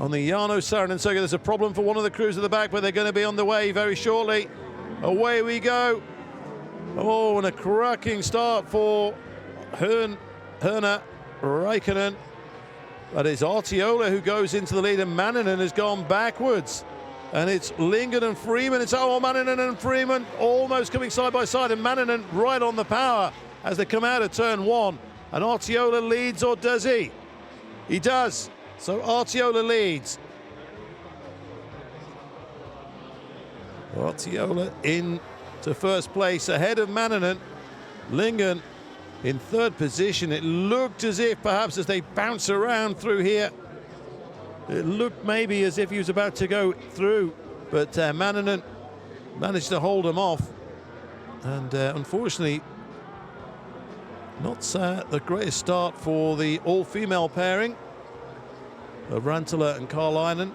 on the Jarno Saarinen circuit. There's a problem for one of the crews at the back, but they're going to be on the way very shortly. Away we go. Oh, and a cracking start for Herna Räikkönen. But it's Artiola who goes into the lead, and Manninen has gone backwards. And it's Lingen and Freeman. It's Manninen and Freeman almost coming side by side, and Manninen right on the power as they come out of turn one. And Artiola leads, or does he? He does. So Artiola leads. Artiola into first place ahead of Manninen. Lingen in third position. It looked as if perhaps as they bounce around through here, it looked maybe as if he was about to go through, but Manninen managed to hold him off. And unfortunately, not the greatest start for the all-female pairing of Rantala and Karlainen.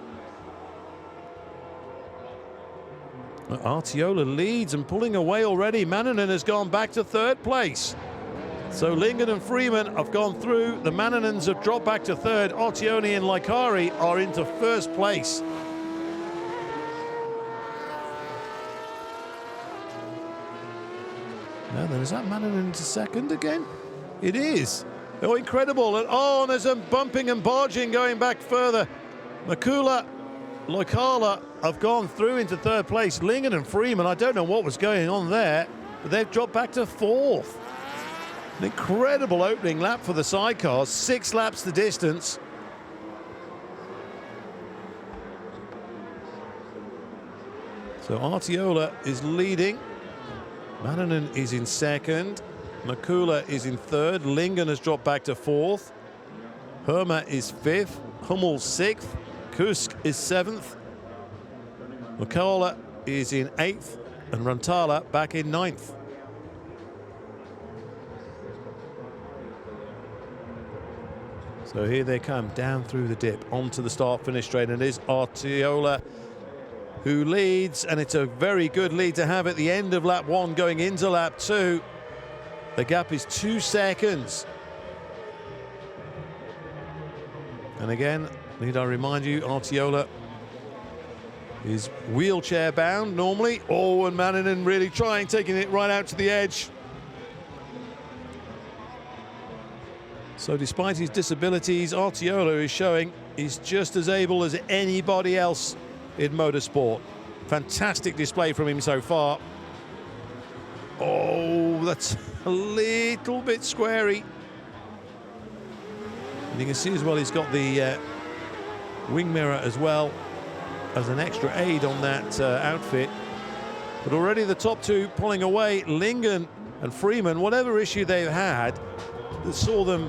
Artiola leads and pulling away already. Manninen has gone back to third place. So Lingen and Freeman have gone through. The Manninens have dropped back to third. Artioni and Laikari are into first place. Now then, is that Manninen into second again? It is. Oh, incredible. And there's some bumping and barging going back further. Makula, Loikala have gone through into third place. Lingen and Freeman, I don't know what was going on there, but they've dropped back to fourth. An incredible opening lap for the sidecars. 6 laps the distance. So Artiola is leading. Manninen is in second. Makula is in third. Lingen has dropped back to fourth. Herma is fifth. Hummel sixth. Kusk is seventh. Makala is in eighth. And Rantala back in ninth. So here they come down through the dip onto the start-finish straight, and it is Artiola who leads, and it's a very good lead to have at the end of lap 1 going into lap 2. The gap is 2 seconds. And again, need I remind you, Artiola is wheelchair bound normally. Oh, and Manninen really trying, taking it right out to the edge. So despite his disabilities, Artiola is showing he's just as able as anybody else in motorsport. Fantastic display from him so far. Oh, that's a little bit squarey. And you can see as well he's got the wing mirror as well as an extra aid on that outfit. But already the top two pulling away. Lingen and Freeman, whatever issue they've had that saw them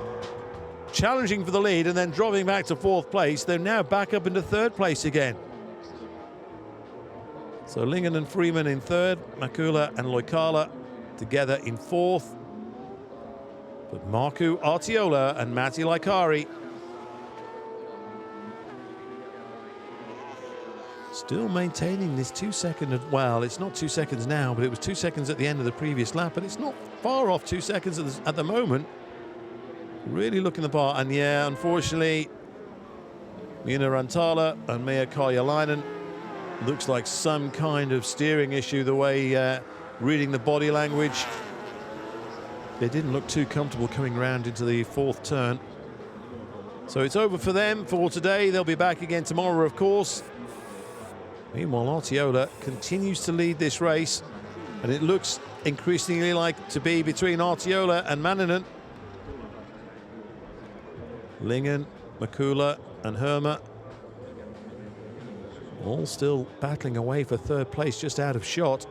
challenging for the lead and then dropping back to fourth place, they're now back up into third place again. So Lingen and Freeman in third, Makula and Loikala together in fourth. But Markku Artiola and Matti Laikari still maintaining this 2 second, well, it's not 2 seconds now, but it was 2 seconds at the end of the previous lap, but it's not far off 2 seconds at the moment. Really looking the part, and yeah, unfortunately, Minna Rantala and Mia Karjalainen, looks like some kind of steering issue, the way reading the body language. They didn't look too comfortable coming round into the fourth turn. So it's over for them for today. They'll be back again tomorrow, of course. Meanwhile, Artiola continues to lead this race, and it looks increasingly like to be between Artiola and Manninen. Lingen, Makula and Herma all still battling away for third place, just out of shot.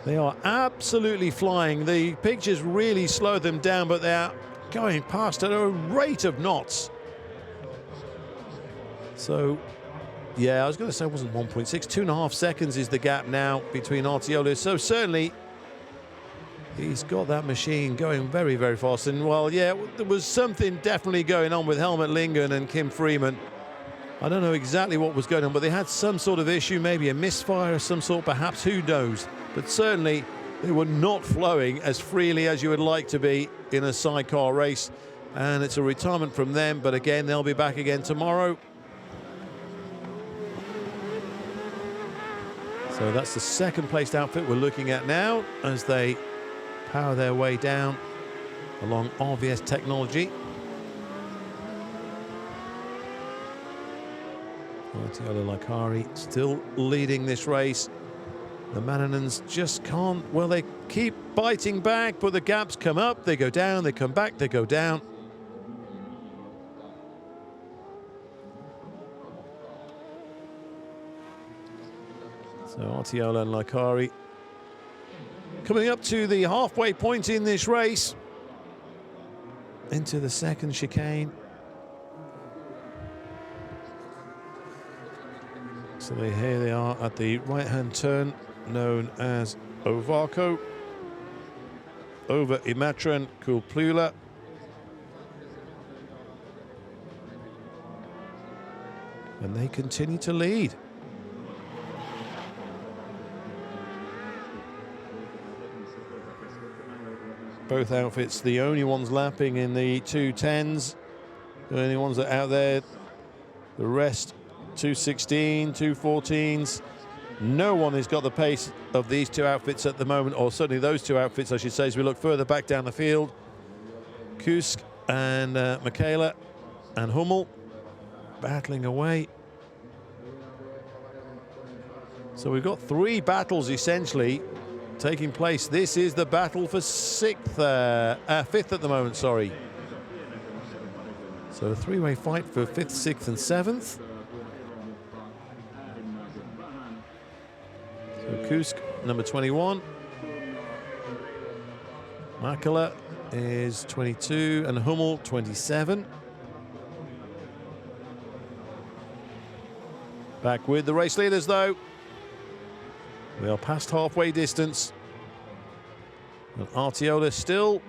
They are absolutely flying. The pictures really slow them down, but they are going past at a rate of knots. So, yeah, I was going to say it wasn't 1.6. 2.5 seconds is the gap now between Artiola. So certainly he's got that machine going very, very fast. And, well, yeah, there was something definitely going on with Helmut Lingen and Kim Freeman. I don't know exactly what was going on, but they had some sort of issue, maybe a misfire of some sort, perhaps, who knows. But certainly They were not flowing as freely as you would like to be in a sidecar race, and it's a retirement from them, but again, they'll be back again tomorrow. So that's the second placed outfit we're looking at now as they power their way down along RVS technology. Artiola Likari still leading this race. The Mannanons just can't, well, they keep biting back, but the gaps come up, they go down, they come back, they go down. So Artiola and Likari coming up to the halfway point in this race, into the second chicane. So here they are at the right-hand turn, known as Ovarco, over Imatran Kulplula. And they continue to lead. Both outfits, the only ones lapping in the 210s, the only ones that are out there. The rest, 216, 214s. No one has got the pace of these two outfits at the moment, or certainly those two outfits, I should say, as we look further back down the field. Kusk and Michaela and Hummel battling away. So we've got three battles essentially taking place. This is the battle for fifth at the moment, sorry. So a three-way fight for 5th, 6th and 7th. So Kusk, number 21. Makala is 22 and Hummel 27. Back with the race leaders though. We are past halfway distance. And Artiola still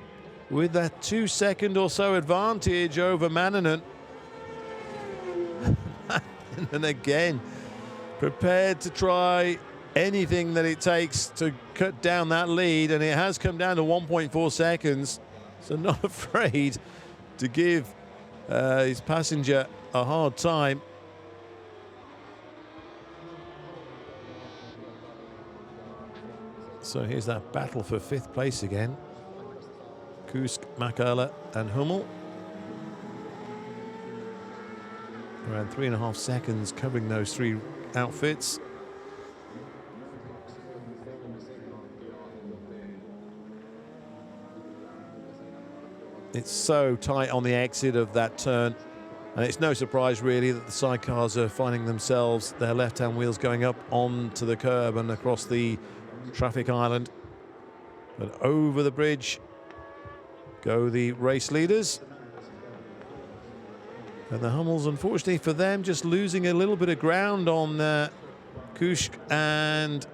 with that 2-second or so advantage over Mannanen. And again, prepared to try anything that it takes to cut down that lead, and it has come down to 1.4 seconds. So not afraid to give his passenger a hard time. So here's that battle for 5th place again. Kusk, Makala and Hummel. Around 3.5 seconds covering those three outfits. It's so tight on the exit of that turn, and it's no surprise really that the sidecars are finding themselves, their left-hand wheels going up onto the curb and across the traffic island. But over the bridge go the race leaders. And the Hummels, unfortunately for them, just losing a little bit of ground on Kusk and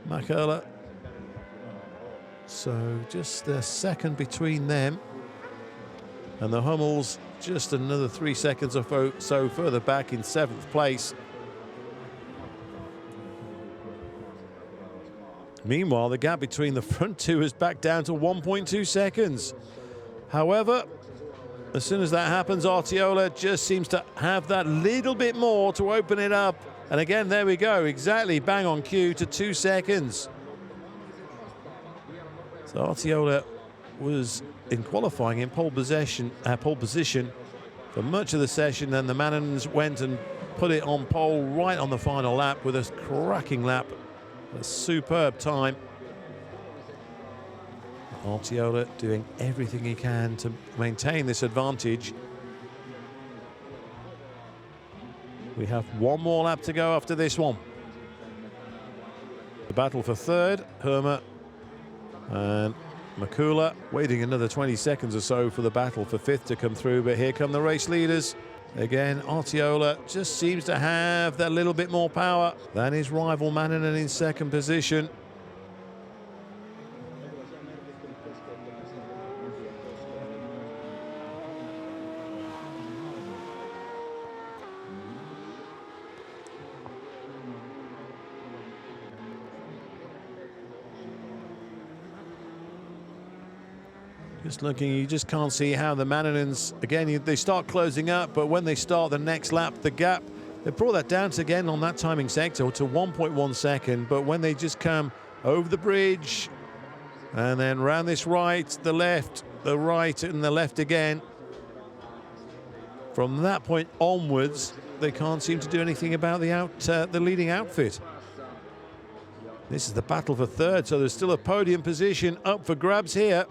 Makala. So just a second between them. And the Hummels just another 3 seconds or so further back in 7th place. Meanwhile, the gap between the front two is back down to 1.2 seconds. However, as soon as that happens, Artiola just seems to have that little bit more to open it up. And again, there we go, exactly bang on cue to 2 seconds. So Artiola was in qualifying in pole position for much of the session, and the Mannanons went and put it on pole right on the final lap with a cracking lap. A superb time. Artiola doing everything he can to maintain this advantage. We have one more lap to go after this one. The battle for 3rd, Herma and Makula waiting another 20 seconds or so for the battle for 5th to come through, but here come the race leaders. Again, Artiola just seems to have that little bit more power than his rival Mannanen in 2nd position. Just looking, you just can't see how the Mannanins, again, they start closing up, but when they start the next lap, the gap, they brought that down to, again, on that timing sector to 1.1 second, but when they just come over the bridge and then round this right, the left, the right, and the left again, from that point onwards, they can't seem to do anything about the leading outfit. This is the battle for third, so there's still a podium position up for grabs here.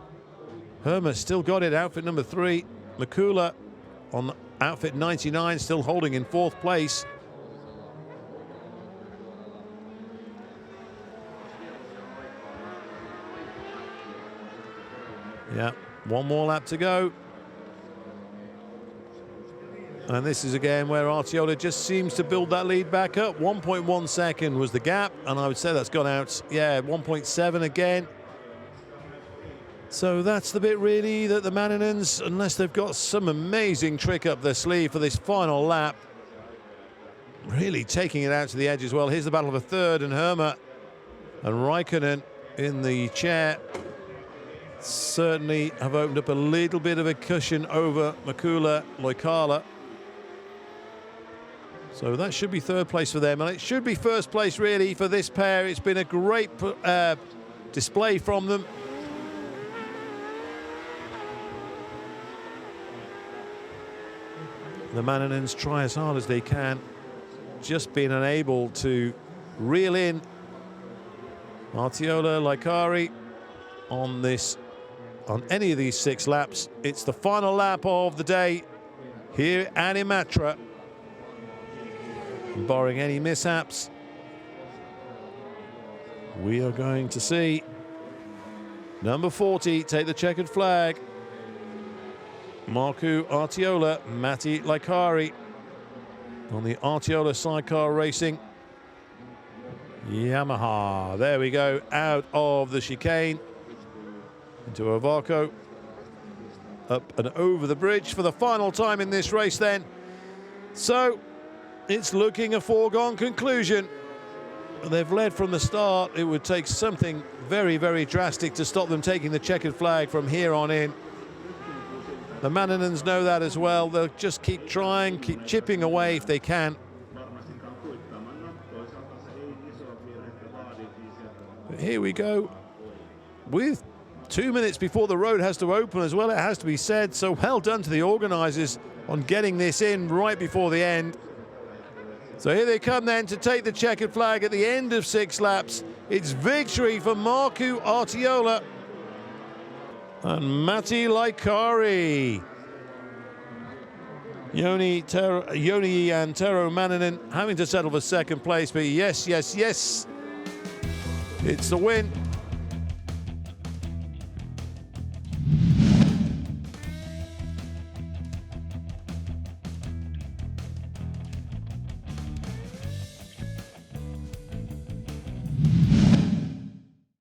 Herma still got it, outfit number 3. Makula on outfit 99, still holding in 4th place. Yeah, one more lap to go. And this is again where Artiola just seems to build that lead back up. 1.1 second was the gap, and I would say that's gone out, yeah, 1.7 again. So that's the bit really that the Mannanins, unless they've got some amazing trick up their sleeve for this final lap, really taking it out to the edge as well. Here's the battle for third, and Herma and Raikkonen in the chair certainly have opened up a little bit of a cushion over Makula, Loikala. So that should be third place for them, and it should be first place really for this pair. It's been a great display from them. The Mannanins try as hard as they can, just being unable to reel in Artiola, Laikari on any of these 6 laps. It's the final lap of the day here at Imatra. Barring any mishaps, we are going to see number 40 take the checkered flag. Markku Artiola, Matti Laikari on the Artiola Sidecar Racing Yamaha. There we go, out of the chicane into Ovako, up and over the bridge for the final time in this race then. So it's looking a foregone conclusion. They've led from the start. It would take something very, very drastic to stop them taking the checkered flag from here on in. The Mannanins know that as well. They'll just keep trying, keep chipping away if they can. But here we go, with 2 minutes before the road has to open as well, it has to be said. So well done to the organisers on getting this in right before the end. So here they come then to take the checkered flag at the end of 6 laps. It's victory for Markku Artiola and Matti Laikari. Joni and Tero Manninen having to settle for second place, but yes, yes, yes, it's the win